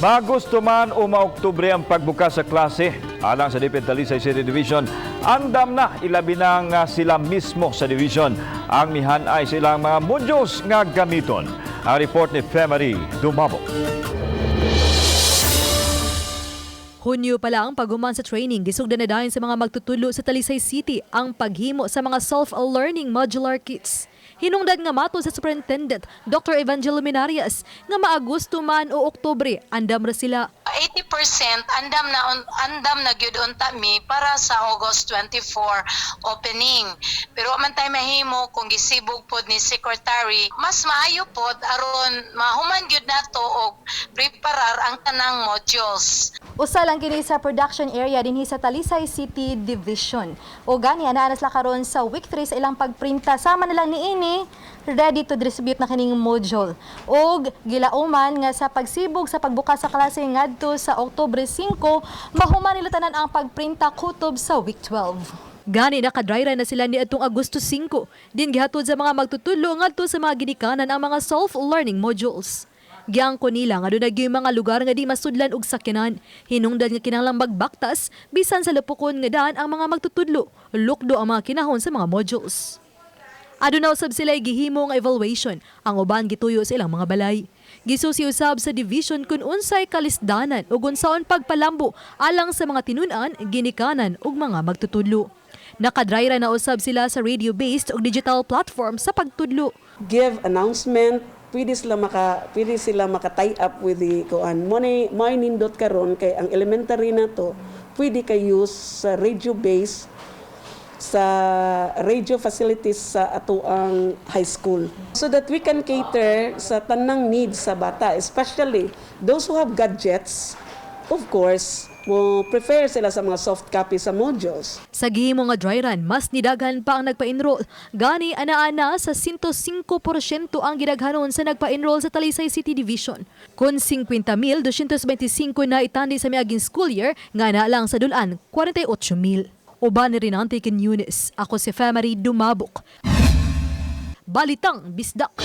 Magusto man o maoktubre ang pagbukas sa klase, alang sa Dipit Talisay City Division, andam na ilabi na nga sila mismo sa division ang mihanay silang mga modules nga gamiton. Ang report ni Femari Dumabo. Hunyo pa lang paghuman sa training, gisugdan na dahil sa mga magtutulo sa Talisay City ang paghimo sa mga self-learning modular kits. Hinungdan nga mato sa Superintendent Dr. Evangelo Minarias nga maagusto man o Oktubre, andam ra sila. 80% andam na gyud unta mi para sa August 24 opening. Pero man tay mahimo kung gisibog pod ni secretary, mas maayo pod aron mahuman gyud nato og preparar ang tanang modules. Usa lang kini sa production area dinhi sa Talisay City Division. O gani anaanas la karon sa week 3 sa ilang pagprinta sama na lang niini ready to distribute na kining module. Og gilauman nga sa pagsibog sa pagbukas sa klase ngadto sa Oktubre 5, mahuman nila tanan ang pagprinta kutob sa week 12. Gani nakadryra na sila ni atong Agosto 5. Din gihatod sa mga magtutulo ngadto sa mga ginikanan ang mga self-learning modules. Giangko nila nga dunay gyud mga lugar nga di masudlan og sakyanan. Hinungdan nga kinahanglang magbaktas bisan sa lapukon nga daan ang mga magtutudlo. Lukdo ang mga kinahon sa mga modules. Aduna usab sila gihimo nga evaluation, ang uban gituyo sa ilang mga balay. Gisusi usab sa division kung unsay kalisdanan ug unsaon pagpalambo alang sa mga tinun-an, ginikanan ug mga magtutudlo. Nakadryra na usab sila sa radio-based ug digital platform sa pagtudlo. Give announcement, pwede sila maka-tie up with the kuan. Mo nindot karon kay ang elementary na to, pwede kay use sa radio-based sa radio facilities sa atuang high school so that we can cater sa tanang needs sa bata, especially those who have gadgets. Of course, mo prefer sila sa mga soft copy sa modules. Sa gihimo nga dry run, mas nidagan pa ang nagpa-enroll. Gani ana-ana sa 105% ang gidaghanon sa nagpa-enroll sa Talisay City Division. Kun 50,225 na itandi sa miaging school year, nga na lang sa dulan 48,000. Uban ni Rinante Ken Eunice. Ako si Femari Dumabok. Balitang Bisdak.